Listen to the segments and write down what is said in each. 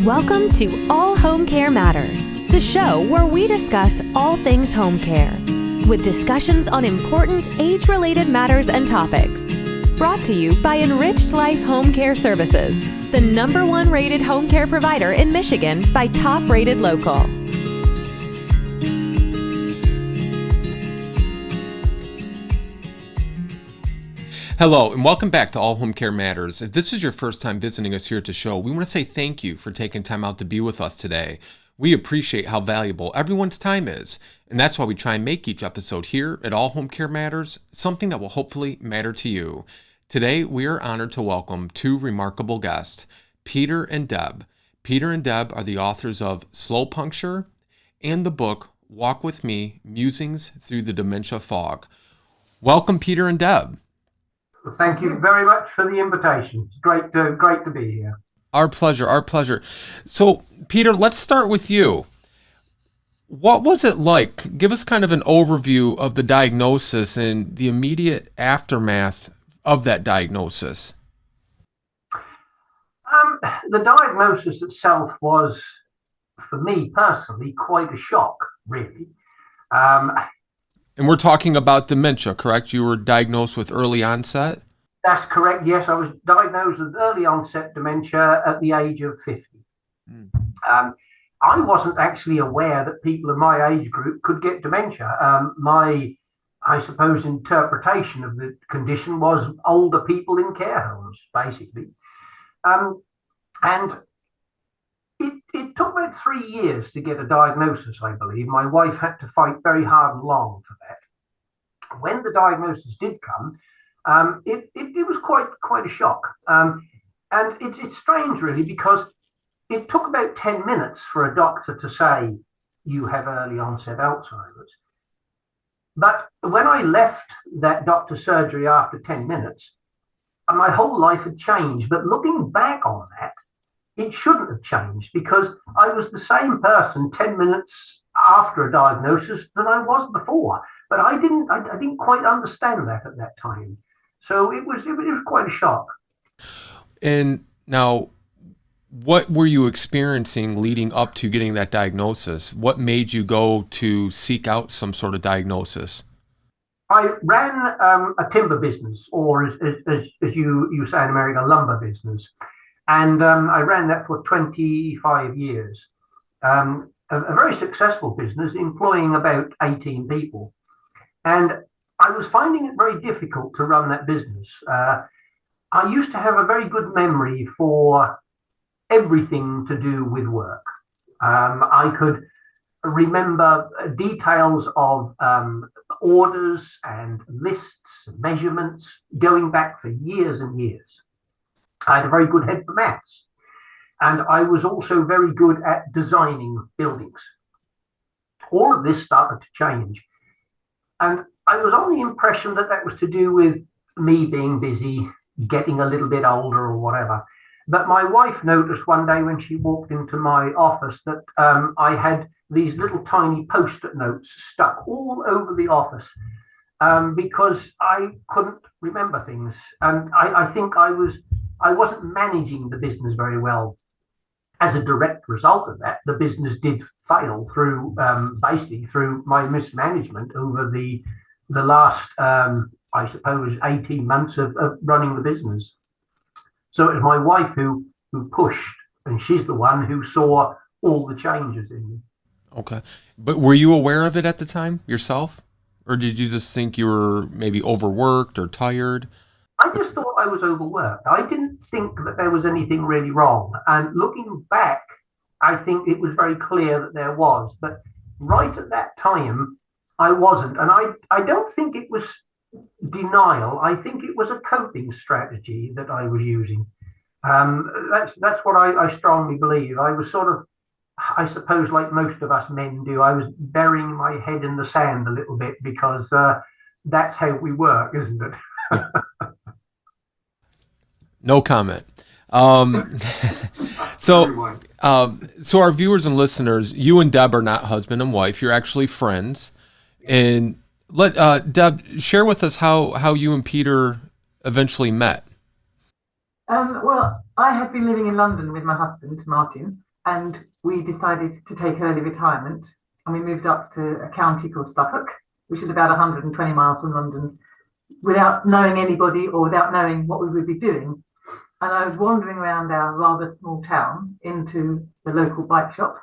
Welcome to All Home Care Matters, the show where we discuss all things home care, with discussions on important age-related matters and topics. Brought to you by Enriched Life Home Care Services, the #1 rated home care provider in Michigan by Top Rated Local. Hello, and welcome back to All Home Care Matters. If this is your first time visiting us here at the show, we want to say thank you for taking time out to be with us today. We appreciate how valuable everyone's time is, and that's why we try and make each episode here at All Home Care Matters something that will hopefully matter to you. Today, we are honored to welcome two remarkable guests, Peter and Deb. Peter and Deb are the authors of Slow Puncture and the book Walk With Me, Musings Through the Dementia Fog. Welcome, Peter and Deb. Thank you very much for the invitation. It's great to be here. Our pleasure, our pleasure. So, Peter, let's start with you. What was it like? Give us kind of an overview of the diagnosis and the immediate aftermath of that diagnosis. The diagnosis itself was, for me personally, quite a shock, really. And we're talking about dementia, correct? You were diagnosed with early onset? That's correct, yes. I was diagnosed with early onset dementia at the age of 50. I wasn't actually aware that people of my age group could get dementia. I suppose, interpretation of the condition was older people in care homes, basically. And it took about 3 years to get a diagnosis, I believe. My wife had to fight very hard and long for that. When the diagnosis did come, it was quite a shock. And it's strange, really, because it took about 10 minutes for a doctor to say, you have early onset Alzheimer's. But when I left that doctor's surgery after 10 minutes, my whole life had changed. But looking back on that, it shouldn't have changed, because I was the same person 10 minutes after a diagnosis that I was before. But I didn't quite understand that at that time. So it was quite a shock. And now, what were you experiencing leading up to getting that diagnosis? What made you go to seek out some sort of diagnosis? I ran a timber business, or as you say in America, a lumber business. And I ran that for 25 years. A very successful business, employing about 18 people. And I was finding it very difficult to run that business. I used to have a very good memory for everything to do with work. I could remember details of orders and lists, measurements, going back for years and years. I had a very good head for maths, and I was also very good at designing buildings. All of this started to change, and I was on the impression that that was to do with me being busy, getting a little bit older or whatever. But my wife noticed one day when she walked into my office that I had these little tiny post-it notes stuck all over the office because I couldn't remember things. And I think I wasn't managing the business very well. As a direct result of that, the business did fail through basically through my mismanagement over the last, I suppose, 18 months of running the business. So it was my wife who pushed, and she's the one who saw all the changes in me. Okay. But were you aware of it at the time yourself? Or did you just think you were maybe overworked or tired? I just thought I was overworked. I didn't think that there was anything really wrong. And looking back, I think it was very clear that there was. But right at that time, I wasn't. And I don't think it was denial. I think it was a coping strategy that I was using. That's what I strongly believe. I was sort of, I suppose, like most of us men do, I was burying my head in the sand a little bit because that's how we work, isn't it? No comment. So our viewers and listeners, you and Deb are not husband and wife. You're actually friends. And let Deb share with us how you and Peter eventually met. Well, I had been living in London with my husband, Martin, and we decided to take early retirement, and we moved up to a county called Suffolk, which is about 120 miles from London, without knowing anybody or without knowing what we would be doing. And I was wandering around our rather small town into the local bike shop,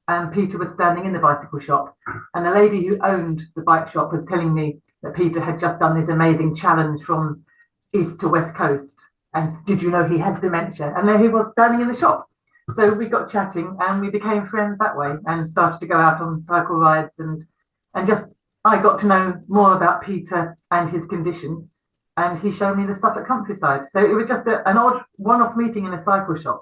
and Peter was standing in the bicycle shop, and the lady who owned the bike shop was telling me that Peter had just done this amazing challenge from east to west coast, and did you know he has dementia? And there he was standing in the shop. So we got chatting and we became friends that way, and started to go out on cycle rides, and just I got to know more about Peter and his condition, and he showed me the Suffolk countryside. So it was just an odd one-off meeting in a cycle shop.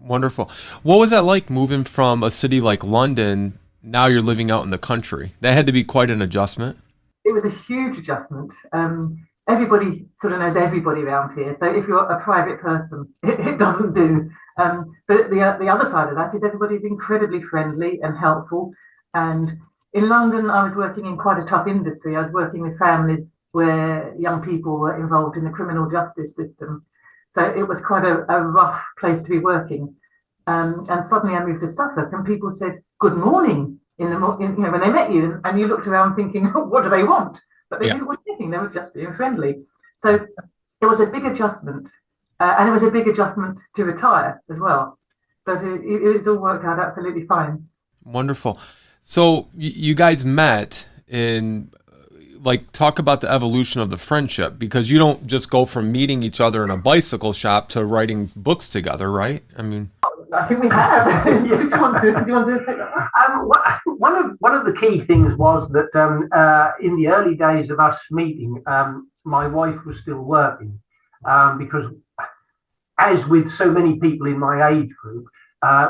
Wonderful. What was that like moving from a city like London? Now you're living out in the country. That had to be quite an adjustment. It was a huge adjustment. Everybody sort of knows everybody around here. So if you're a private person, it doesn't do. But the other side of that is everybody's incredibly friendly and helpful. And in London, I was working in quite a tough industry. I was working with families where young people were involved in the criminal justice system. So it was quite a rough place to be working. And suddenly I moved to Suffolk, and people said, "Good morning," in the morning, when they met you, and you looked around thinking, "What do they want?" But they didn't want anything; they were just being friendly. So it was a big adjustment, and it was a big adjustment to retire as well. But it all worked out absolutely fine. Wonderful. So you guys met in, talk about the evolution of the friendship, because you don't just go from meeting each other in a bicycle shop to writing books together, right? I mean, I think we have. Do you want to take that? One of the key things was that in the early days of us meeting, my wife was still working, because, as with so many people in my age group,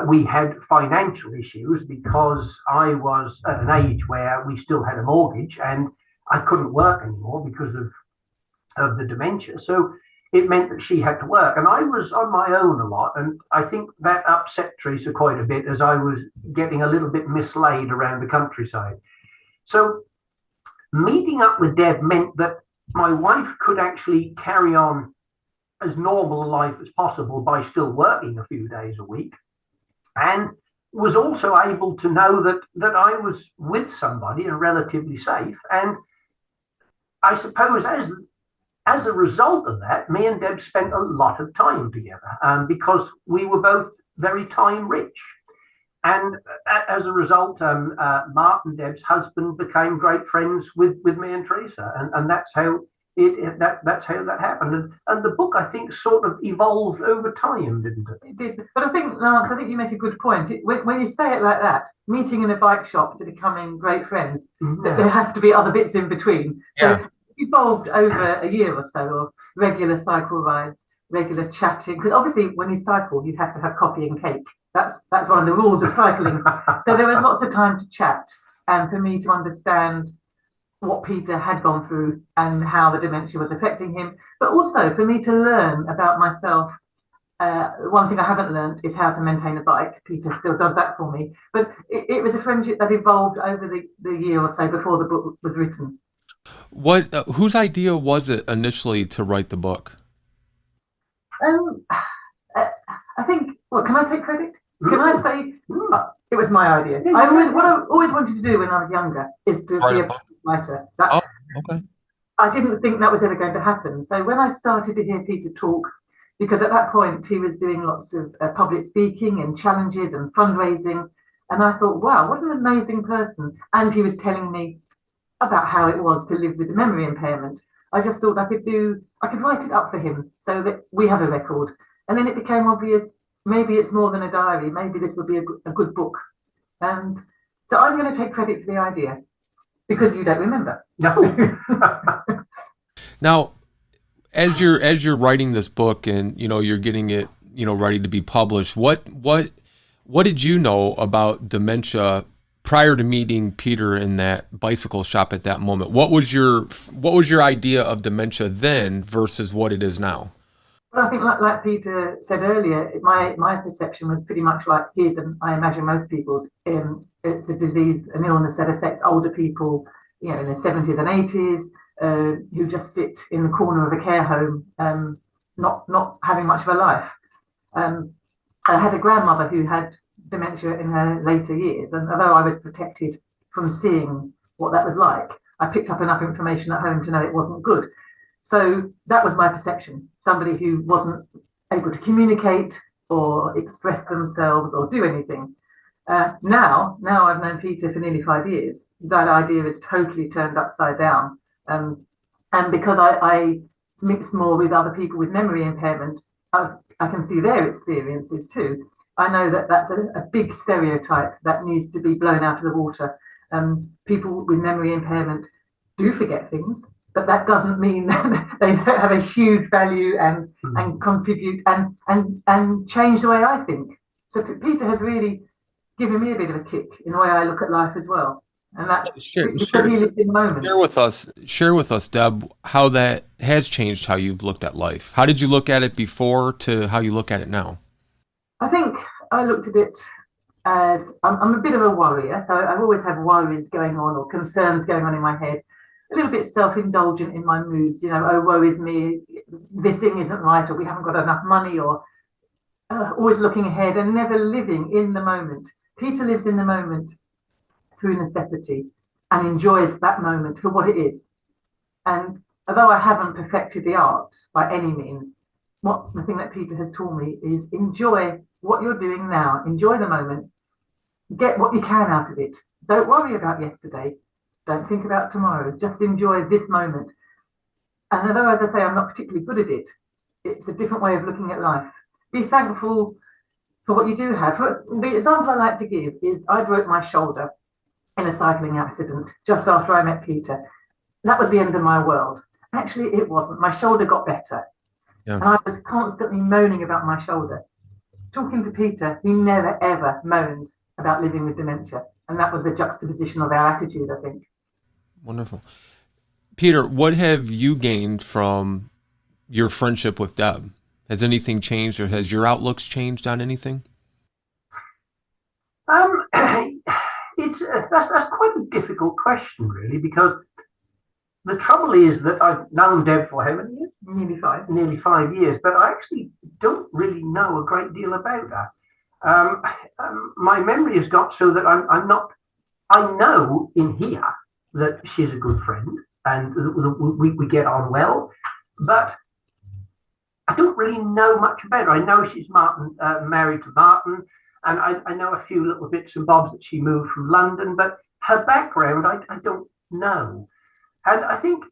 we had financial issues, because I was at an age where we still had a mortgage and I couldn't work anymore because of the dementia. So it meant that she had to work, and I was on my own a lot. And I think that upset Teresa quite a bit, as I was getting a little bit mislaid around the countryside. So meeting up with Deb meant that my wife could actually carry on as normal a life as possible by still working a few days a week, and was also able to know that I was with somebody and relatively safe. And I suppose as a result of that, me and Deb spent a lot of time together, because we were both very time rich. And as a result, Martin, Deb's husband, became great friends with me and Teresa, and that's how that's how that happened. And the book, I think, sort of evolved over time, didn't it? It did. But I think, Lance, I think you make a good point. When you say it like that, meeting in a bike shop to becoming great friends, there have to be other bits in between. Yeah. So it evolved over a year or so of regular cycle rides, regular chatting. Because obviously, when you cycle, you have to have coffee and cake. That's one of the rules of cycling. So there was lots of time to chat, and for me to understand what Peter had gone through and how the dementia was affecting him, but also for me to learn about myself. One thing I haven't learned is how to maintain a bike. Peter still does that for me, but it was a friendship that evolved over the year or so before the book was written. What? Whose idea was it initially to write the book? I think. Well, can I take credit? Can I say it was my idea? What I always wanted to do when I was younger is to be a writer. Okay. I didn't think that was ever going to happen. So when I started to hear Peter talk, because at that point he was doing lots of public speaking and challenges and fundraising, and I thought, wow, what an amazing person. And he was telling me about how it was to live with a memory impairment. I just thought I could write it up for him so that we have a record. And then it became obvious, maybe it's more than a diary. Maybe this would be a good book. So I'm going to take credit for the idea, because you don't remember. No. Now, as you're writing this book and you're getting it ready to be published, what did you know about dementia prior to meeting Peter in that bicycle shop at that moment? What was your idea of dementia then versus what it is now? Well, I think like Peter said earlier, my perception was pretty much like his, and I imagine most people's. It's a disease, an illness that affects older people, in their 70s and 80s, who just sit in the corner of a care home, not having much of a life. I had a grandmother who had dementia in her later years. And although I was protected from seeing what that was like, I picked up enough information at home to know it wasn't good. So that was my perception. Somebody who wasn't able to communicate or express themselves or do anything. Now I've known Peter for nearly 5 years. That idea is totally turned upside down. And because I mix more with other people with memory impairment, I can see their experiences too. I know that that's a big stereotype that needs to be blown out of the water. People with memory impairment do forget things, but that doesn't mean they don't have a huge value and contribute and change the way I think. So Peter has really given me a bit of a kick in the way I look at life as well. And that's because he lived in the moment. Share with us, Deb, how that has changed how you've looked at life. How did you look at it before to how you look at it now? I think I looked at it as I'm a bit of a worrier, so I always have worries going on or concerns going on in my head. A little bit self-indulgent in my moods, oh, woe is me, this thing isn't right, or we haven't got enough money, or always looking ahead and never living in the moment. Peter lives in the moment through necessity and enjoys that moment for what it is. And although I haven't perfected the art by any means, the thing that Peter has taught me is enjoy what you're doing now, enjoy the moment, get what you can out of it. Don't worry about yesterday. Don't think about tomorrow. Just enjoy this moment. And although, as I say, I'm not particularly good at it, it's a different way of looking at life. Be thankful for what you do have. The example I like to give is I broke my shoulder in a cycling accident just after I met Peter. That was the end of my world. Actually, it wasn't. My shoulder got better. Yeah. And I was constantly moaning about my shoulder. Talking to Peter, he never, ever moaned about living with dementia. And that was the juxtaposition of our attitude, I think. Wonderful. Peter, what have you gained from your friendship with Deb? Has anything changed, or has your outlooks changed on anything? That's quite a difficult question, really, because the trouble is that I've known Deb for how many years? Nearly 5 years, but I actually don't really know a great deal about her. My memory has got so that I'm not. I know in here that she's a good friend and we get on well, but I don't really know much about her. I know she's married to Martin, and I know a few little bits and bobs that she moved from London, but her background I don't know. And I think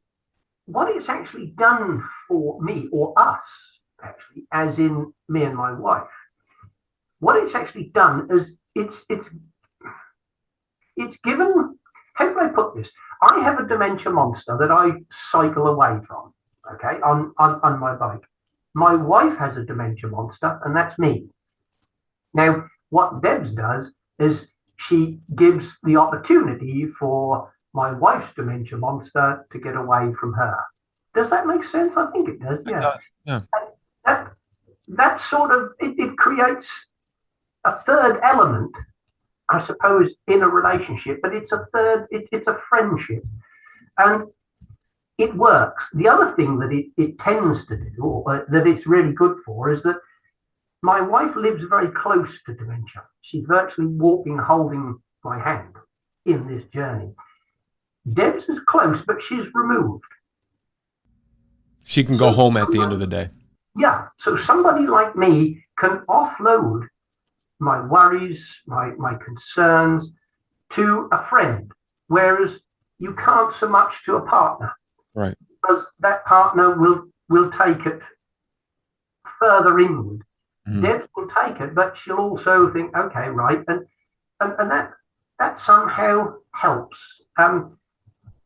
what it's actually done for me, or us, actually, as in me and my wife, what it's actually done is it's given, how do I put this? I have a dementia monster that I cycle away from, okay, on my bike. My wife has a dementia monster, and that's me. Now, what Debs does is she gives the opportunity for my wife's dementia monster to get away from her. Does that make sense? I think it does, yeah. It does, yeah. That sort of, it creates a third element, I suppose, in a relationship, but it's a friendship. And it works. The other thing that it tends to do, or that it's really good for, is that my wife lives very close to dementia. She's virtually walking, holding my hand in this journey. Deb's is close, but she's removed. She can go home at the end of the day. Yeah. So somebody like me can offload my worries, my concerns to a friend, whereas you can't so much to a partner. Right. Because that partner will take it further inward. Deb will take it, but she'll also think, okay, right, and that somehow helps.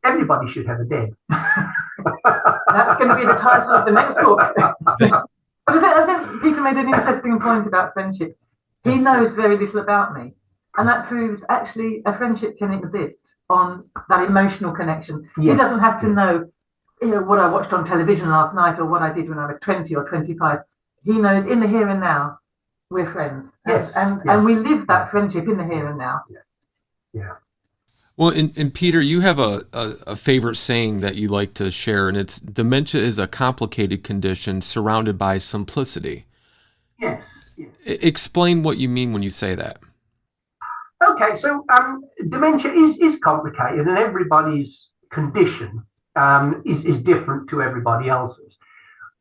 Everybody should have a Deb. That's going to be the title of the next book. But I think Peter made an interesting point about friendship. He knows very little about me, and that proves actually a friendship can exist on that emotional connection. Yes. He doesn't have to know, what I watched on television last night or what I did when I was 20 or 25. He knows in the here and now we're friends. Yes. And we live that friendship in the here and now. Yeah. Well, and Peter, you have a favorite saying that you like to share, and it's dementia is a complicated condition surrounded by simplicity. Yes. Explain what you mean when you say that. Okay, so dementia is complicated, and everybody's condition is different to everybody else's.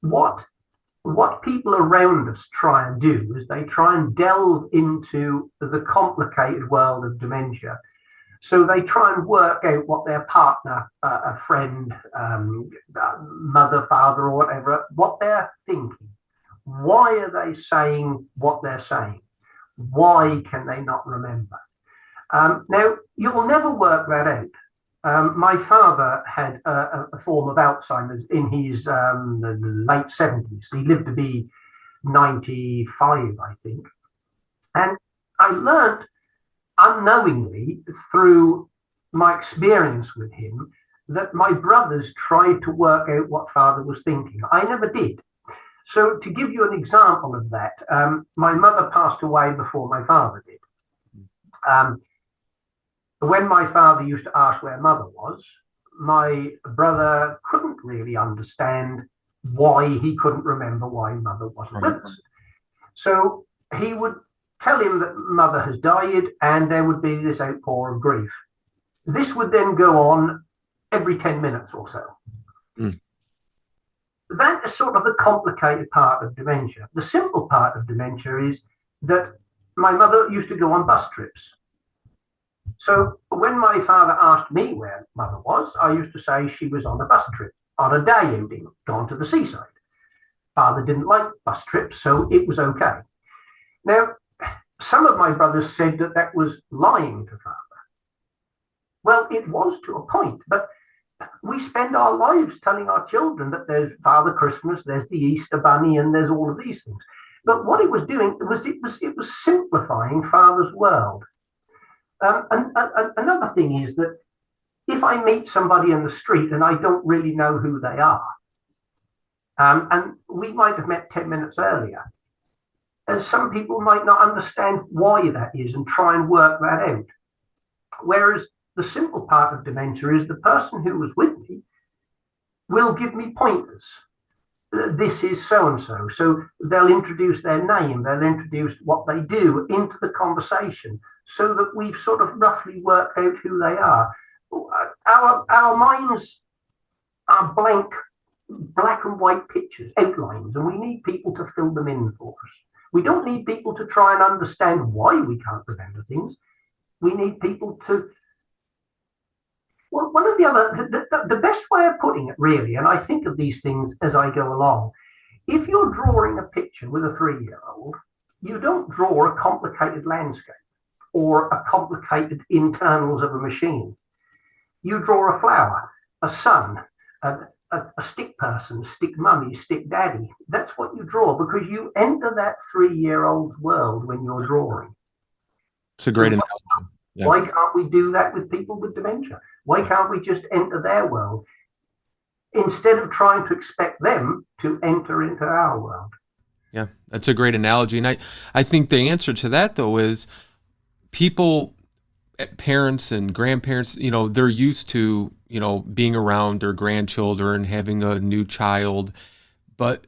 What people around us try and do is they try and delve into the complicated world of dementia. So they try and work out what their partner, a friend, mother, father, or whatever, what they're thinking. Why are they saying what they're saying? Why can they not remember? Now, you will never work that out. My father had a form of Alzheimer's in his late 70s. He lived to be 95, I think. And I learned unknowingly through my experience with him that my brothers tried to work out what father was thinking. I never did. So to give you an example of that, my mother passed away before my father did. When my father used to ask where mother was, my brother couldn't really understand why he couldn't remember why mother wasn't with us. So he would tell him that mother has died, and there would be this outpour of grief. This would then go on every 10 minutes or so. That is sort of the complicated part of dementia. The simple part of dementia is that my mother used to go on bus trips. So when my father asked me where mother was, I used to say she was on a bus trip, on a day outing, gone to the seaside. Father didn't like bus trips, so it was okay. Now, some of my brothers said that that was lying to father. Well, it was to a point, but we spend our lives telling our children that there's Father Christmas, there's the Easter Bunny, and there's all of these things. But what it was doing was it was simplifying father's world. And another thing is that if I meet somebody in the street and I don't really know who they are, and we might have met 10 minutes earlier, some people might not understand why that is and try and work that out. Whereas the simple part of dementia is the person who was with me will give me pointers. This is so-and-so. So they'll introduce their name, they'll introduce what they do into the conversation so that we've sort of roughly worked out who they are. Our minds are blank, black and white pictures, outlines, and we need people to fill them in for us. We don't need people to try and understand why we can't remember things. We need people to... Well, one of the best way of putting it, really, and I think of these things as I go along, if you're drawing a picture with a 3-year-old, you don't draw a complicated landscape or a complicated internals of a machine. You draw a flower, a sun, a stick person, stick mummy, stick daddy. That's what you draw because you enter that 3-year-old's world when you're drawing. It's a great analogy. Yeah. Why can't we do that with people with dementia? Why can't we just enter their world instead of trying to expect them to enter into our world? Yeah, that's a great analogy. And I think the answer to that, though, is people, parents and grandparents, they're used to, being around their grandchildren, having a new child. But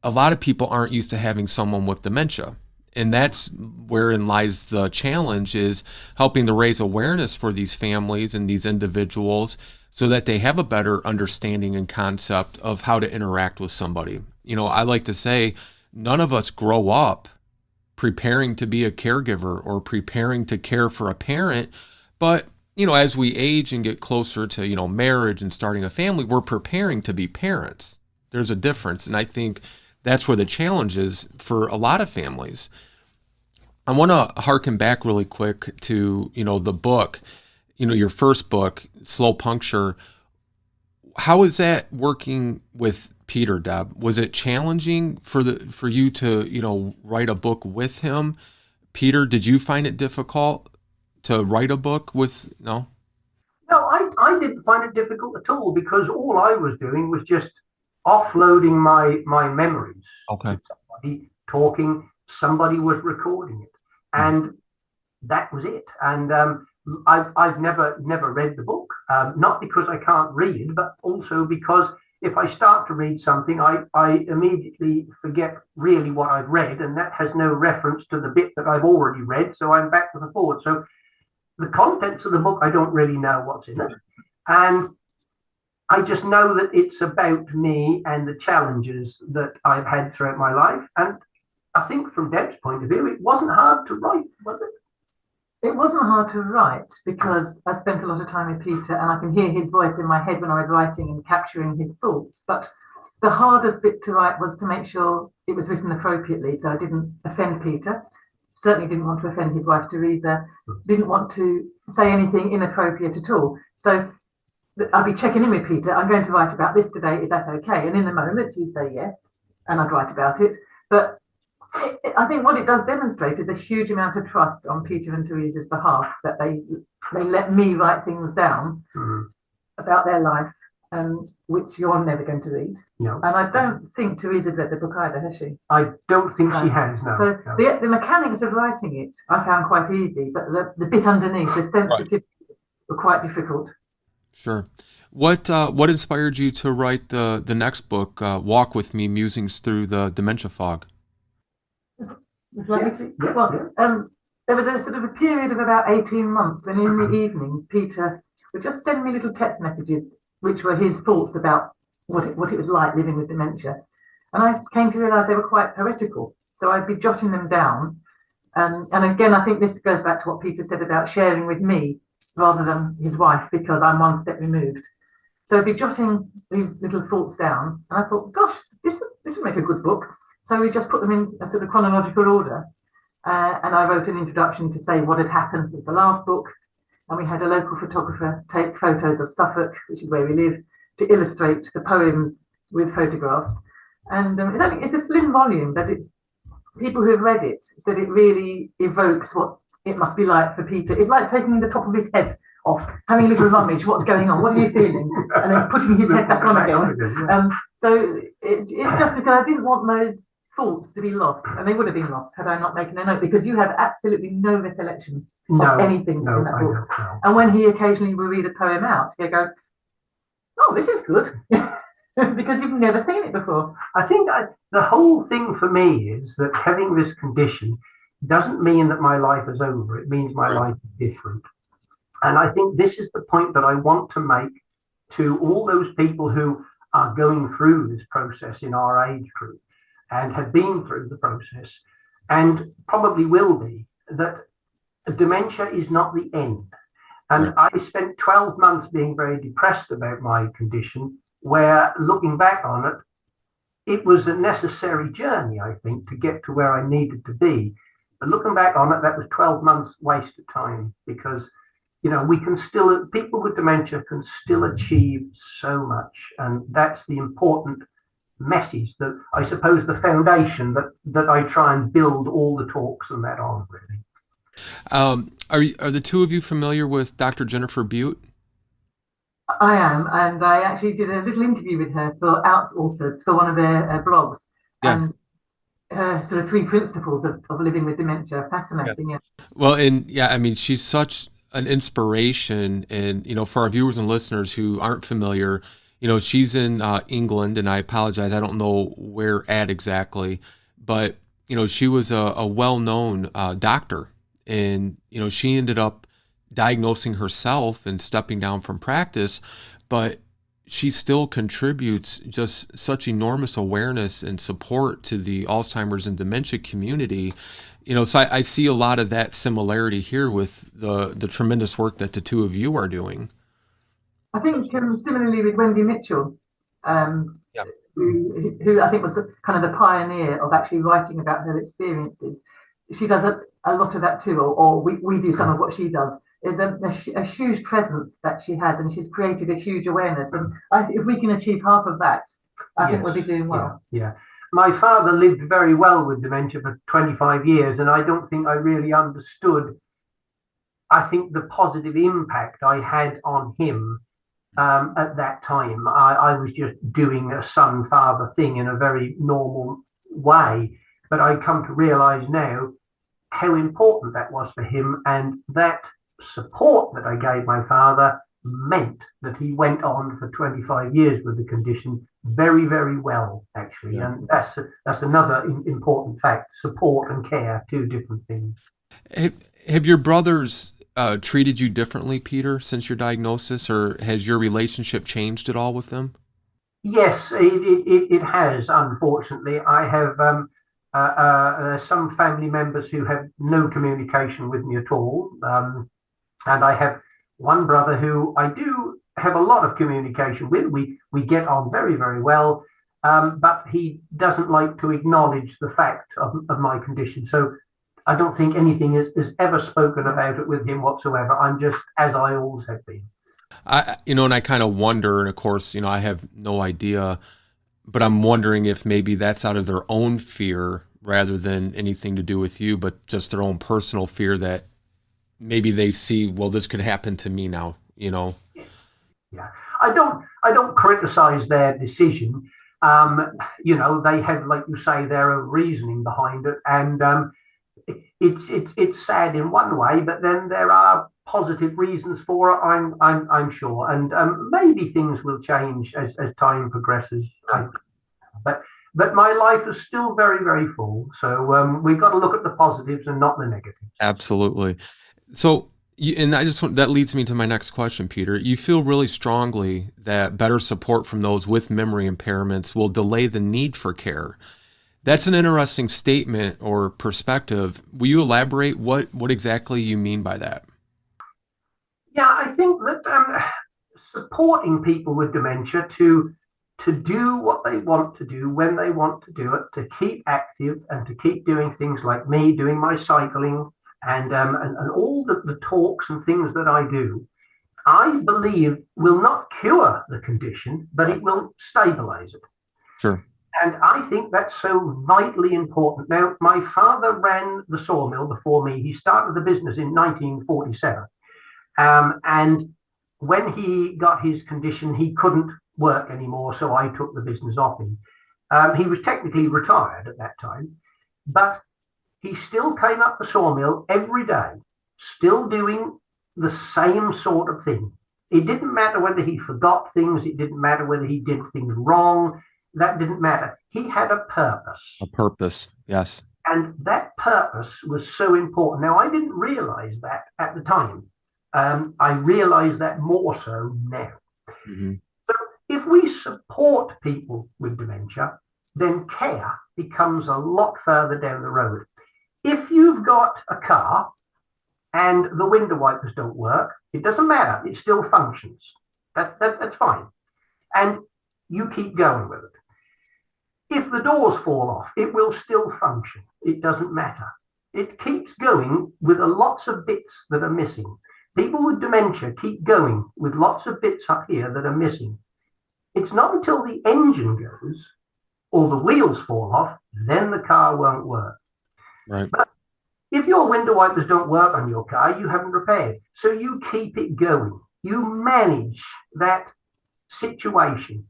a lot of people aren't used to having someone with dementia. And that's wherein lies the challenge, is helping to raise awareness for these families and these individuals so that they have a better understanding and concept of how to interact with somebody. I like to say none of us grow up preparing to be a caregiver or preparing to care for a parent. But, as we age and get closer to, marriage and starting a family, we're preparing to be parents. There's a difference. And I think that's where the challenge is for a lot of families. I want to harken back really quick to, the book, your first book, Slow Puncture. How is that working with Peter, Deb? Was it challenging for you to, write a book with him? Peter, did you find it difficult to write a book with, no? No, I didn't find it difficult at all because all I was doing was just offloading my memories. Okay. To somebody talking, somebody was recording it, and that was it. And I've never read the book, not because I can't read, but also because if I start to read something, I immediately forget really what I've read, and that has no reference to the bit that I've already read. So I'm back to the forward. So the contents of the book, I don't really know what's in it. And I just know that it's about me and the challenges that I've had throughout my life. And I think from Deb's point of view, it wasn't hard to write, was it? It wasn't hard to write because I spent a lot of time with Peter and I can hear his voice in my head when I was writing and capturing his thoughts. But the hardest bit to write was to make sure it was written appropriately, so I didn't offend Peter. Certainly didn't want to offend his wife Teresa. Didn't want to say anything inappropriate at all. So I'd be checking in with Peter. I'm going to write about this today. Is that okay? And in the moment, he'd say yes, and I'd write about it. But I think what it does demonstrate is a huge amount of trust on Peter and Teresa's behalf, that they let me write things down about their life, which you're never going to read. No. And I don't think Teresa's read the book either, has she? I don't think she has, no. So no. The mechanics of writing it I found quite easy, but the bit underneath, the sensitivity, were quite difficult. Sure. What inspired you to write the next book, Walk With Me, Musings Through the Dementia Fog? There was a sort of a period of about 18 months when in the evening Peter would just send me little text messages which were his thoughts about what it was like living with dementia. And I came to realise they were quite poetical. So I'd be jotting them down. And again, I think this goes back to what Peter said about sharing with me rather than his wife, because I'm one step removed. So I'd be jotting these little thoughts down. And I thought, gosh, this would make a good book. So we just put them in a sort of chronological order. And I wrote an introduction to say what had happened since the last book. And we had a local photographer take photos of Suffolk, which is where we live, to illustrate the poems with photographs. And it's a slim volume, but people who have read it said it really evokes what it must be like for Peter. It's like taking the top of his head off, having a little rummage, what's going on, what are you feeling? And then putting his head back on again. So it's just because I didn't want those thoughts to be lost, and they would have been lost had I not taken a note, because you have absolutely no recollection of anything in that book. No. And when he occasionally will read a poem out, he'll go, oh, this is good, because you've never seen it before. I think the whole thing for me is that having this condition doesn't mean that my life is over. It means my life is different. And I think this is the point that I want to make to all those people who are going through this process in our age group and have been through the process and probably will be, that dementia is not the end. And I spent 12 months being very depressed about my condition, where looking back on it, it was a necessary journey, I think, to get to where I needed to be. But looking back on it, that was 12 months wasted time, because, we can still, people with dementia can still achieve so much. And that's the important message, that I suppose the foundation that I try and build all the talks and that on, really. Are the two of you familiar with Dr. Jennifer Butte? I am, and I actually did a little interview with her for AlzAuthors for one of their blogs. And her sort of 3 principles of living with dementia, fascinating. Well, and she's such an inspiration, and for our viewers and listeners who aren't familiar, she's in England, and I apologize, I don't know where at exactly, but she was a well-known doctor, and she ended up diagnosing herself and stepping down from practice, but she still contributes just such enormous awareness and support to the Alzheimer's and dementia community. So I see a lot of that similarity here with the tremendous work that the two of you are doing. I think similarly with Wendy Mitchell, who I think was kind of the pioneer of actually writing about her experiences. She does a lot of that too, or we do some of what she does. Is a huge presence that she has, and she's created a huge awareness. And if we can achieve half of that, I think we'll be doing well. Yeah. My father lived very well with dementia for 25 years, and I don't think I really understood, I think, the positive impact I had on him at that time. I was just doing a son-father thing in a very normal way, but I come to realize now how important that was for him, and that support that I gave my father meant that he went on for 25 years with the condition very, very well, actually. And that's another important fact. Support and care, 2 different things. Have your brothers treated you differently, Peter, since your diagnosis, or has your relationship changed at all with them? Yes, it has. Unfortunately, I have some family members who have no communication with me at all, and I have one brother who I do have a lot of communication with. We get on very, very well, but he doesn't like to acknowledge the fact of my condition. So I don't think anything is ever spoken about it with him whatsoever. I'm just as I always have been. And I kind of wonder, and of course, I have no idea, but I'm wondering if maybe that's out of their own fear rather than anything to do with you, but just their own personal fear that maybe they see, well, this could happen to me now, Yeah, I don't criticize their decision. They have, like you say, their own reasoning behind it, and it's sad in one way, but then there are positive reasons for it. I'm sure, and maybe things will change as time progresses. But my life is still very, very full. So we've got to look at the positives and not the negatives. Absolutely. So, that leads me to my next question, Peter. You feel really strongly that better support from those with memory impairments will delay the need for care. That's an interesting statement or perspective. Will you elaborate what exactly you mean by that? Yeah, I think that supporting people with dementia to do what they want to do when they want to do it, to keep active and to keep doing things like me doing my cycling and all the talks and things that I do, I believe will not cure the condition, but it will stabilize it. Sure. And I think that's so vitally important. Now, my father ran the sawmill before me. He started the business in 1947. And when he got his condition, he couldn't work anymore, so I took the business off him. He was technically retired at that time, but he still came up the sawmill every day, still doing the same sort of thing. It didn't matter whether he forgot things. It didn't matter whether he did things wrong. That didn't matter. He had a purpose. A purpose, yes. And that purpose was so important. Now, I didn't realize that at the time. I realize that more so now. Mm-hmm. So if we support people with dementia, then care becomes a lot further down the road. If you've got a car and the window wipers don't work, it doesn't matter. It still functions. That's fine. And you keep going with it. If the doors fall off, it will still function. It doesn't matter. It keeps going with lots of bits that are missing. People with dementia keep going with lots of bits up here that are missing. It's not until the engine goes or the wheels fall off, then the car won't work. Right. But if your window wipers don't work on your car, you haven't repaired. So you keep it going. You manage that situation.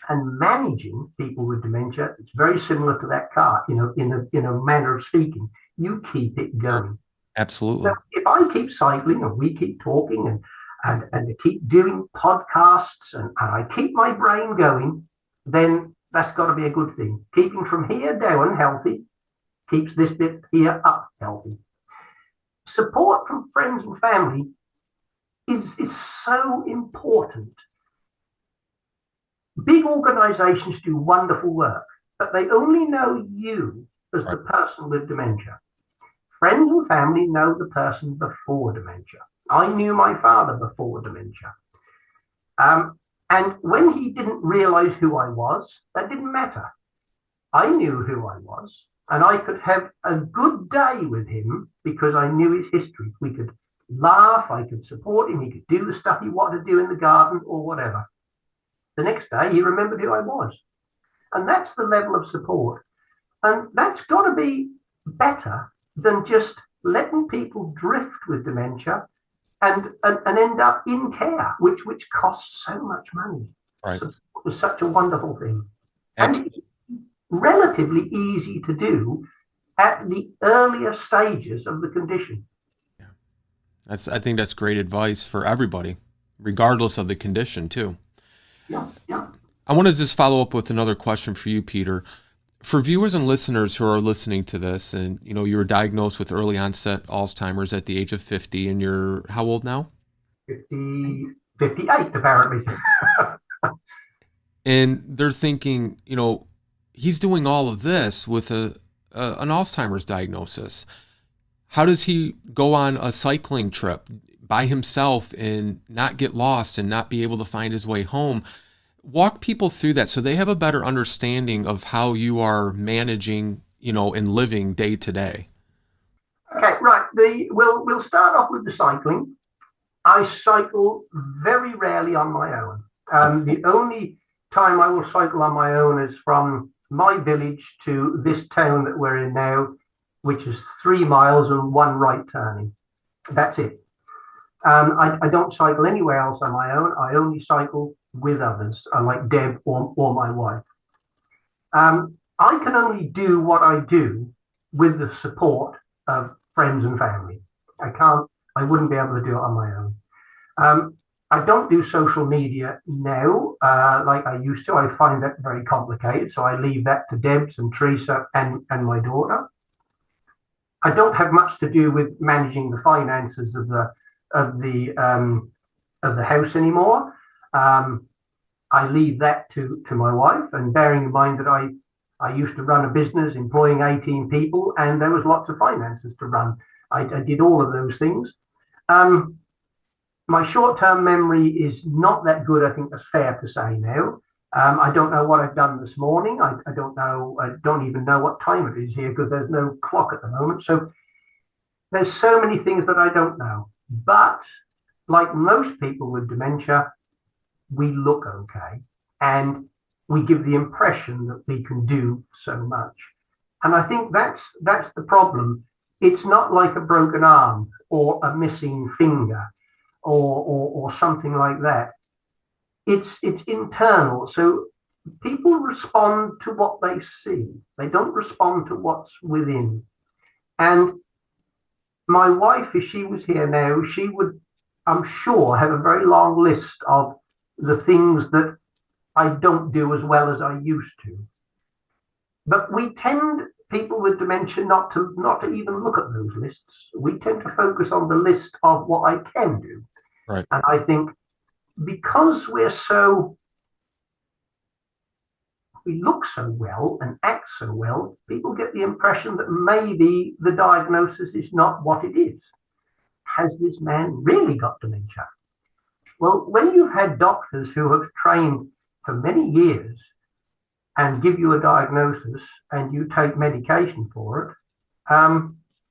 And managing people with dementia, it's very similar to that car, in a manner of speaking. You keep it going. Absolutely. So if I keep cycling and we keep talking and keep doing podcasts and I keep my brain going, then that's got to be a good thing. Keeping from here down healthy keeps this bit here up healthy. Support from friends and family is so important. Big organizations do wonderful work, but they only know you as the person with dementia. Friends and family know the person before dementia. I knew my father before dementia. And when he didn't realize who I was, that didn't matter. I knew who I was, and I could have a good day with him because I knew his history. We could laugh, I could support him, he could do the stuff he wanted to do in the garden or whatever. The next day, he remembered who I was. And that's the level of support. And that's got to be better than just letting people drift with dementia and end up in care, which costs so much money. Right. So it was such a wonderful thing. Absolutely. And relatively easy to do at the earlier stages of the condition. Yeah. I think that's great advice for everybody, regardless of the condition, too. Yeah. I want to just follow up with another question for you, Peter. For viewers and listeners who are listening to this, and you were diagnosed with early onset Alzheimer's at the age of 50, and you're how old now? 50, 58, apparently. And they're thinking, he's doing all of this with an Alzheimer's diagnosis. How does he go on a cycling trip by himself and not get lost and not be able to find his way home? Walk people through that so they have a better understanding of how you are managing, and living day to day. Okay, right. We'll start off with the cycling. I cycle very rarely on my own. The only time I will cycle on my own is from my village to this town that we're in now, which is 3 miles and 1 right turning. That's it. I don't cycle anywhere else on my own. I only cycle with others, like Deb or my wife. I can only do what I do with the support of friends and family. I wouldn't be able to do it on my own. I don't do social media now like I used to. I find that very complicated, so I leave that to Debs and Teresa and my daughter. I don't have much to do with managing the finances of the house anymore. I leave that to my wife, and bearing in mind that I used to run a business employing 18 people, and there was lots of finances to run. I did all of those things. My short-term memory is not that good, I think that's fair to say now. I don't know what I've done this morning. I don't know. I don't even know what time it is here because there's no clock at the moment. So there's so many things that I don't know. But like most people with dementia, we look okay. And we give the impression that we can do so much. And I think that's the problem. It's not like a broken arm or a missing finger or something like that. It's internal. So people respond to what they see. They don't respond to what's within. And my wife, if she was here now, she would, I'm sure, have a very long list of the things that I don't do as well as I used to. But we tend, people with dementia, not to even look at those lists. We tend to focus on the list of what I can do. Right. And I think because we look so well and act so well, people get the impression that maybe the diagnosis is not what it is. Has this man really got dementia? Well, when you've had doctors who have trained for many years and give you a diagnosis and you take medication for it,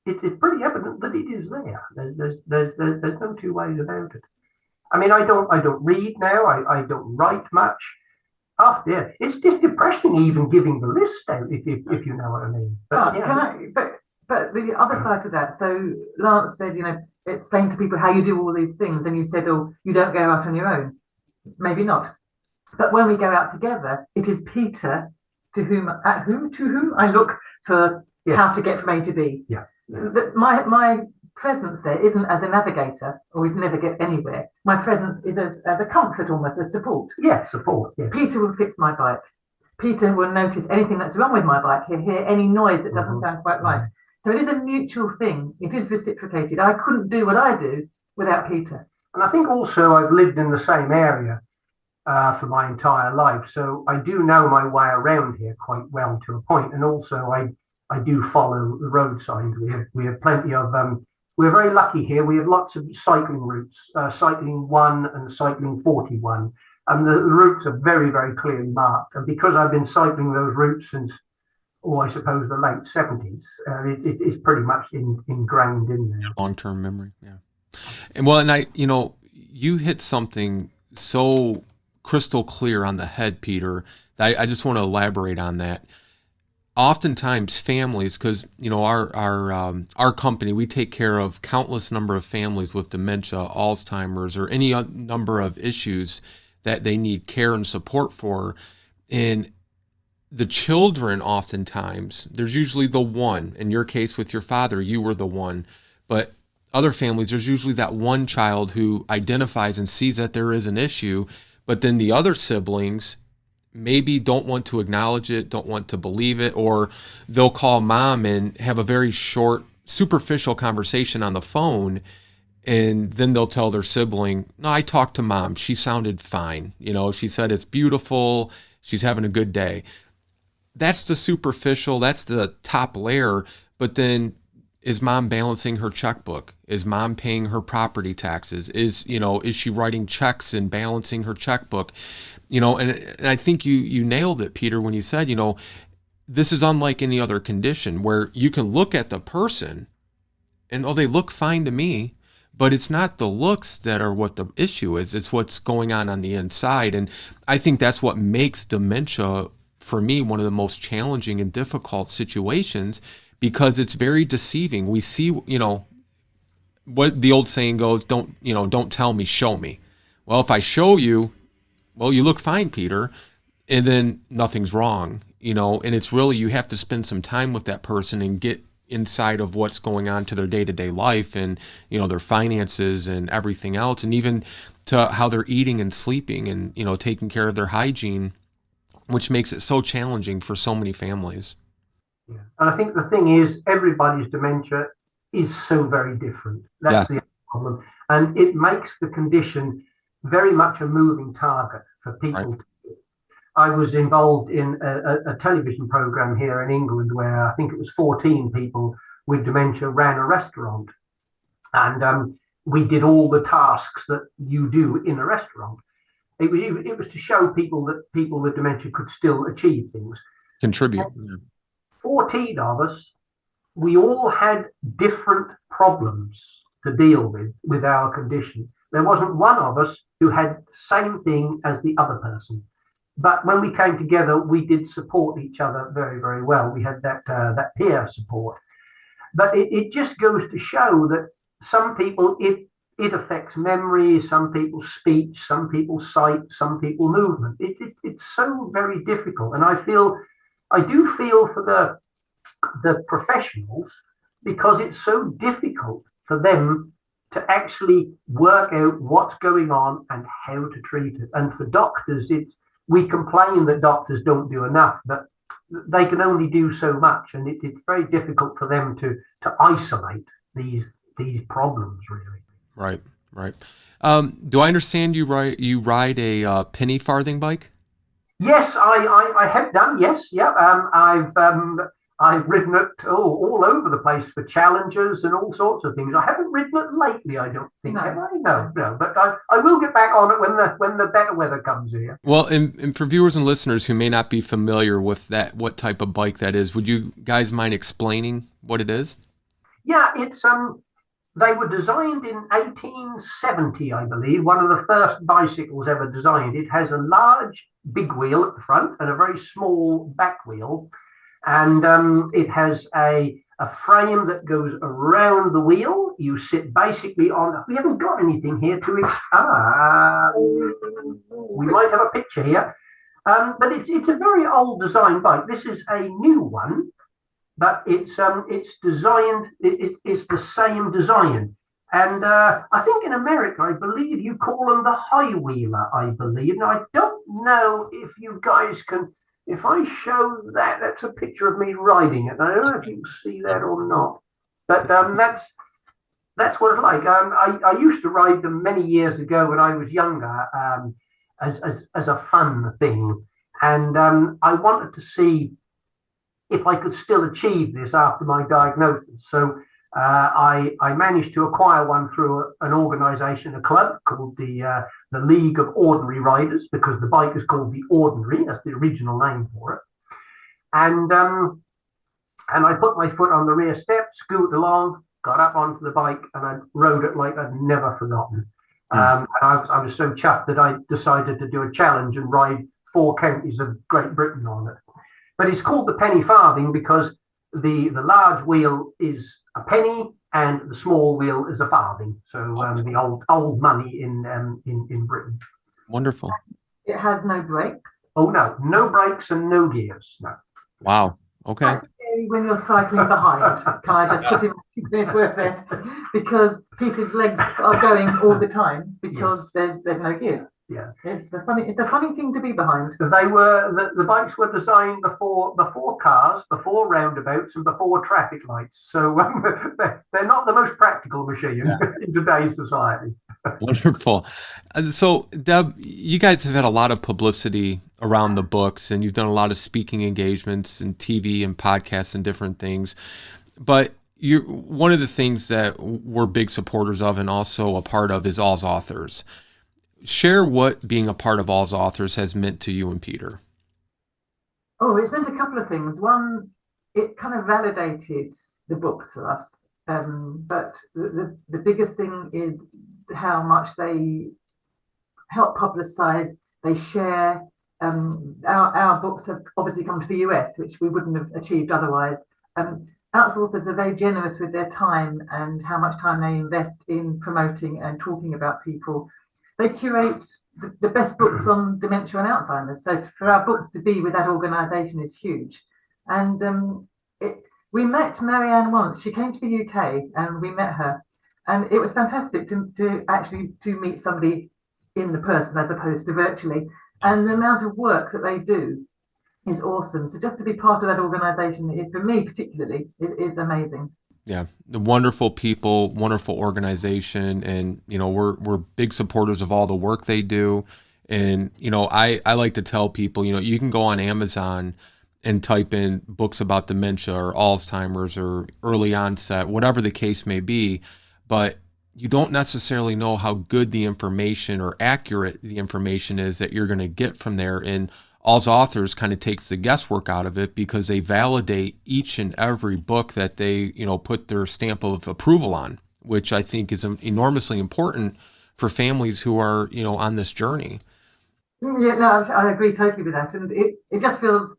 it's pretty evident that it is there. There's no two ways about it. I mean, I don't read now. I don't write much. Oh dear, it's just depressing even giving the list out, if you know what I mean. But, but the other side to that. So Lance said, explain to people how you do all these things, and you said, oh, you don't go out on your own. Maybe not. But when we go out together, it is Peter to whom I look for how to get from A to B. Yeah. My presence there isn't as a navigator, or we'd never get anywhere. My presence is as a comfort, almost as support. Yeah, support. Yeah. Peter will fix my bike. Peter will notice anything that's wrong with my bike. He'll hear any noise that doesn't sound quite right. So it is a mutual thing. It is reciprocated. I couldn't do what I do without Peter. And I think also I've lived in the same area for my entire life. So I do know my way around here quite well to a point. And also I do follow the road signs. We have plenty of, we're very lucky here. We have lots of cycling routes, cycling 1 and cycling 41. And the routes are very, very clearly marked. And because I've been cycling those routes since, I suppose the late 70s, it's pretty much ingrained in there. Long-term memory, yeah. And you hit something so crystal clear on the head, Peter, that I just want to elaborate on that. Oftentimes families, because our company, we take care of countless number of families with dementia, Alzheimer's, or any number of issues that they need care and support for. And the children, oftentimes, there's usually the one. In your case with your father, you were the one. But other families, there's usually that one child who identifies and sees that there is an issue, but then the other siblings maybe don't want to acknowledge it, don't want to believe it, or they'll call mom and have a very short, superficial conversation on the phone. And then they'll tell their sibling, no, I talked to mom. She sounded fine. She said it's beautiful. She's having a good day. That's the superficial. That's the top layer. But then is mom balancing her checkbook? Is mom paying her property taxes? Is she writing checks and balancing her checkbook? And I think you nailed it, Peter, when you said, this is unlike any other condition where you can look at the person and, oh, they look fine to me. But it's not the looks that are what the issue is. It's what's going on the inside. And I think that's what makes dementia, for me, one of the most challenging and difficult situations, because it's very deceiving. We see, what the old saying goes, don't tell me, show me. Well, if I show you, well, you look fine, Peter, and then nothing's wrong, and it's really, you have to spend some time with that person and get inside of what's going on to their day-to-day life and, their finances and everything else, and even to how they're eating and sleeping and, taking care of their hygiene, which makes it so challenging for so many families. Yeah. And I think the thing is, everybody's dementia is so very different. That's the problem. And it makes the condition very much a moving target for people. Right. I was involved in a television program here in England where I think it was 14 people with dementia ran a restaurant. And we did all the tasks that you do in a restaurant. It was to show people that people with dementia could still achieve things. Contribute. 14 of us, we all had different problems to deal with our condition. There wasn't one of us who had the same thing as the other person. But when we came together, we did support each other very, very well. We had that peer support. But it just goes to show that some people, it affects memory, some people's speech, some people's sight, some people's movement. It's so very difficult. And I do feel for the professionals, because it's so difficult for them to actually work out what's going on and how to treat it. And for doctors, we complain that doctors don't do enough, but they can only do so much, and it's very difficult for them to isolate these problems, really. Right. Do I understand you ride a penny farthing bike? Yes, I have done. Yes, yeah. I've ridden it all over the place for challenges and all sorts of things. I haven't ridden it lately, I don't think. No. But I will get back on it when the better weather comes here. Well, and for viewers and listeners who may not be familiar with that, what type of bike that is, would you guys mind explaining what it is? Yeah, it's they were designed in 1870, I believe. One of the first bicycles ever designed. It has a large big wheel at the front and a very small back wheel. And it has a frame that goes around the wheel. You sit basically on. We haven't got anything here to. We might have a picture here, but it's a very old design bike. This is a new one, but it's designed. It's the same design, and I think in America, I believe you call them the high wheeler. I believe. Now I don't know if you guys can. If I show that, that's a picture of me riding it. I don't know if you can see that or not, but that's what it's like. I used to ride them many years ago when I was younger, as a fun thing, and I wanted to see if I could still achieve this after my diagnosis. So I managed to acquire one through an organisation, a club called the League of Ordinary Riders, because the bike is called the Ordinary. That's the original name for it. And I put my foot on the rear step, scooted along, got up onto the bike, and I rode it like I'd never forgotten. And I was so chuffed that I decided to do a challenge and ride 4 counties of Great Britain on it. But it's called the penny farthing because the large wheel is a penny and the small wheel is a farthing. So the old money in Britain. Wonderful. It has no brakes. Oh no brakes and no gears. No. Wow. Okay. That's scary when you're cycling behind. Can I just put in worth there? Because Peter's legs are going all the time because there's no gears. Yeah. It's a funny thing to be behind. The bikes were designed before cars, before roundabouts, and before traffic lights. So they're not the most practical machine in today's society. Wonderful. So, Deb, you guys have had a lot of publicity around the books, and you've done a lot of speaking engagements and TV and podcasts and different things. But one of the things that we're big supporters of and also a part of is AlzAuthors. Share what being a part of AlzAuthors has meant to you and Peter. Oh, it's meant a couple of things. One, it kind of validated the book for us. But the biggest thing is how much they help publicize, they share. Our books have obviously come to the US, which we wouldn't have achieved otherwise. AlzAuthors are very generous with their time and how much time they invest in promoting and talking about people. They curate the best books on dementia and Alzheimer's. So for our books to be with that organisation is huge. And we met Marianne once. She came to the UK and we met her. And it was fantastic to actually meet somebody in the person as opposed to virtually. And the amount of work that they do is awesome. So just to be part of that organisation, for me particularly, is amazing. Yeah, the wonderful people, wonderful organization, and we're big supporters of all the work they do. And I like to tell people, you can go on Amazon and type in books about dementia or Alzheimer's or early onset, whatever the case may be, but you don't necessarily know how good the information or accurate the information is that you're going to get from there. And AlzAuthors kind of takes the guesswork out of it because they validate each and every book that they, put their stamp of approval on, which I think is enormously important for families who are, on this journey. Yeah, no, I agree totally with that. And it just feels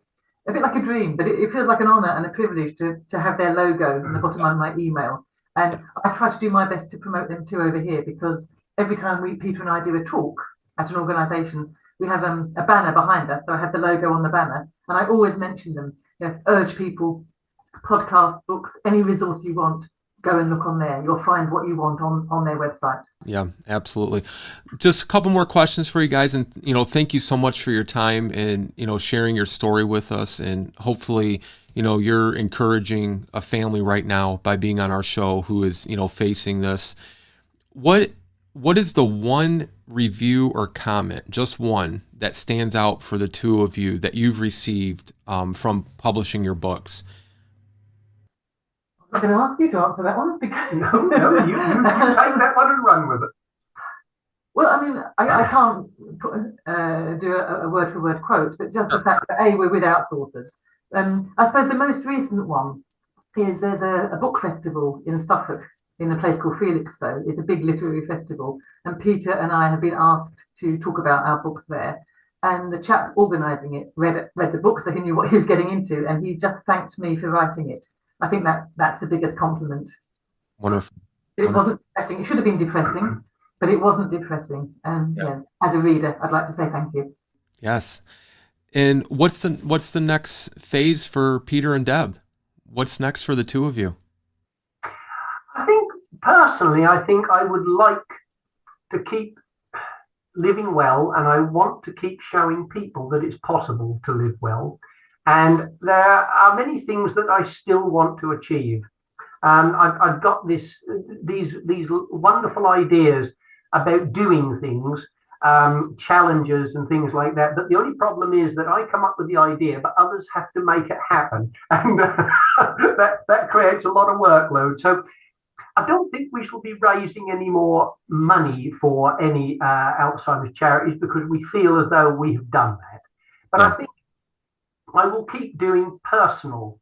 a bit like a dream, but it feels like an honour and a privilege to have their logo in the bottom of my email. And I try to do my best to promote them too over here, because every time Peter and I do a talk at an organisation, we have a banner behind us. So I have the logo on the banner, and I always mention them. Urge people, podcasts, books, any resource you want, go and look on there. You'll find what you want on their website. Yeah, absolutely. Just a couple more questions for you guys, and thank you so much for your time and sharing your story with us, and hopefully you're encouraging a family right now by being on our show who is facing this. What is the one review or comment, just one, that stands out for the two of you that you've received from publishing your books? I'm going to ask you to answer that one. Because no, you take that one and run with it. Well, I mean, I can't do a word-for-word quote, but just the fact that we're with AlzAuthors. I suppose the most recent one is there's a book festival in Suffolk, in a place called Felixstowe. It's a big literary festival, and Peter and I have been asked to talk about our books there. And the chap organising it read the book, so he knew what he was getting into, and he just thanked me for writing it. I think that's the biggest compliment. Wonderful. It wasn't depressing. It should have been depressing, but it wasn't depressing. And as a reader, I'd like to say thank you. Yes. And what's the next phase for Peter and Deb? What's next for the two of you? I think I would like to keep living well, and I want to keep showing people that it's possible to live well. And there are many things that I still want to achieve. I've got these wonderful ideas about doing things, challenges and things like that. But the only problem is that I come up with the idea, but others have to make it happen. And that creates a lot of workload. So I don't think we shall be raising any more money for any Alzheimer's charities, because we feel as though we have done that. But I think I will keep doing personal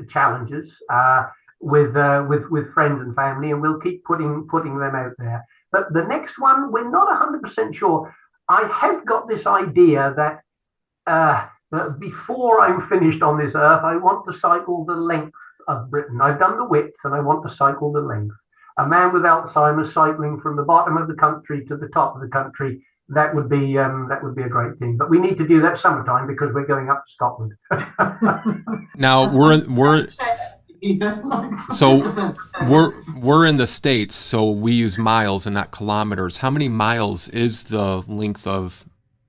challenges with friends and family, and we'll keep putting them out there. But the next one, we're not 100% sure. I have got this idea that before I'm finished on this earth, I want to cycle the length of Britain. I've done the width, and I want to cycle the length. A man with Alzheimer's cycling from the bottom of the country to the top of the country. That would be a great thing. But we need to do that summertime because we're going up to Scotland. Now So we're in the States, so we use miles and not kilometers. How many miles is the length of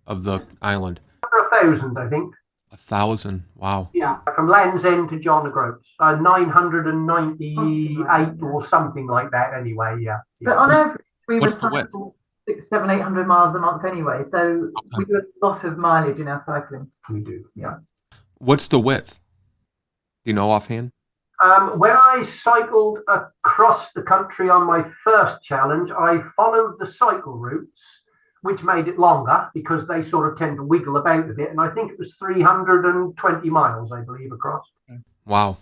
the island? 1,000, I think. 1,000. Wow. Yeah, from Land's End to John O'Groats. 998 or something like that anyway, yeah. But on average, we were What's the width? 600, 700, 800 miles a month anyway, so we do a lot of mileage in our cycling. We do, yeah. What's the width? Do you know offhand? When I cycled across the country on my first challenge, I followed the cycle routes, which made it longer because they sort of tend to wiggle about a bit. And I think it was 320 miles, I believe, across. Wow.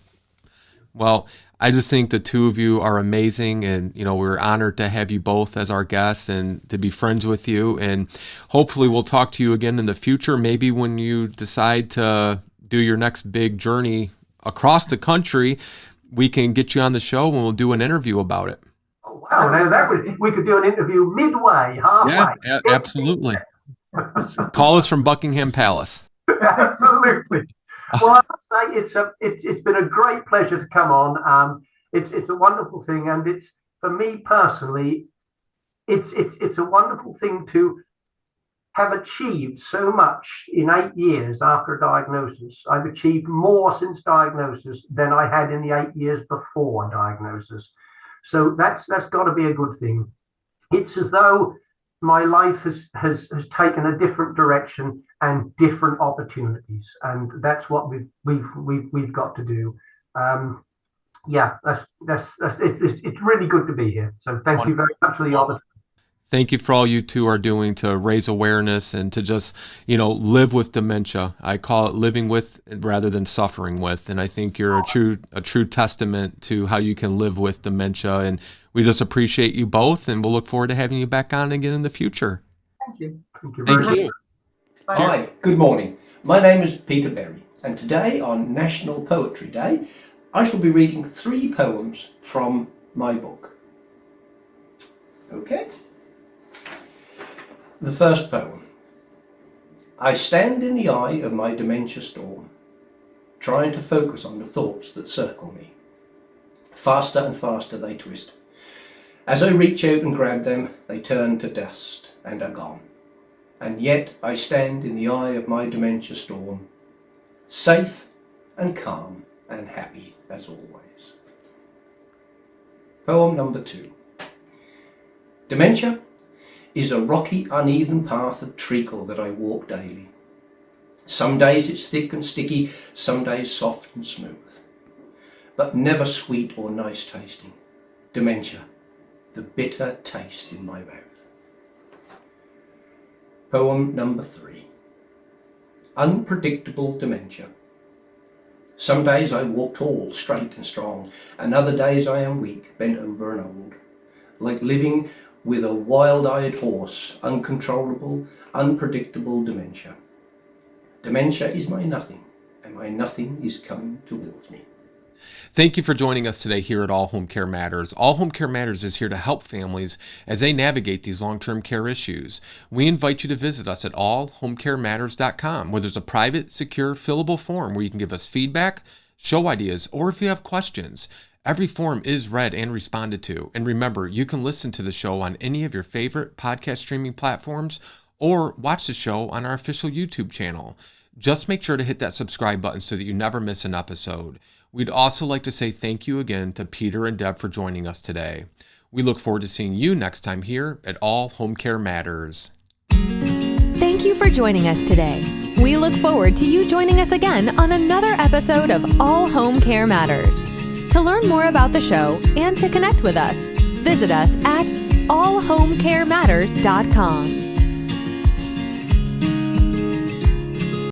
Well, I just think the two of you are amazing, and we're honored to have you both as our guests and to be friends with you. And hopefully we'll talk to you again in the future, maybe when you decide to do your next big journey across the country. We can get you on the show and we'll do an interview about it. Oh, wow. Now we could do an interview midway, halfway. Yeah, absolutely. Call us from Buckingham Palace. Absolutely. Well, I must say it's been a great pleasure to come on. It's a wonderful thing, and it's, for me personally, it's a wonderful thing to have achieved so much in 8 years after a diagnosis. I've achieved more since diagnosis than I had in the 8 years before diagnosis. So that's got to be a good thing. It's as though my life has taken a different direction and different opportunities, and that's what we've got to do. It's really good to be here. So thank you very much for the opportunity. Thank you for all you two are doing to raise awareness and to just, live with dementia. I call it living with rather than suffering with. And I think you're a true testament to how you can live with dementia. And we just appreciate you both, and we'll look forward to having you back on again in the future. Thank you. Thank you. Hi, good morning. My name is Peter Berry, and today on National Poetry Day, I shall be reading 3 poems from my book. Okay. The first poem. I stand in the eye of my dementia storm, trying to focus on the thoughts that circle me. Faster and faster they twist. As I reach out and grab them, they turn to dust and are gone. And yet I stand in the eye of my dementia storm, safe and calm and happy as always. Poem number 2. Dementia is a rocky, uneven path of treacle that I walk daily. Some days it's thick and sticky, some days soft and smooth, but never sweet or nice tasting. Dementia, the bitter taste in my mouth. Poem number 3. Unpredictable dementia. Some days I walk tall, straight and strong, and other days I am weak, bent over and old, like living with a wild-eyed horse, uncontrollable, unpredictable dementia. Dementia is my nothing, and my nothing is coming towards me. Thank you for joining us today here at All Home Care Matters. All Home Care Matters is here to help families as they navigate these long-term care issues. We invite you to visit us at allhomecarematters.com, where there's a private, secure, fillable form where you can give us feedback, show ideas, or if you have questions. Every form is read and responded to. And remember, you can listen to the show on any of your favorite podcast streaming platforms or watch the show on our official YouTube channel. Just make sure to hit that subscribe button so that you never miss an episode. We'd also like to say thank you again to Peter and Deb for joining us today. We look forward to seeing you next time here at All Home Care Matters. Thank you for joining us today. We look forward to you joining us again on another episode of All Home Care Matters. To learn more about the show and to connect with us, visit us at allhomecarematters.com.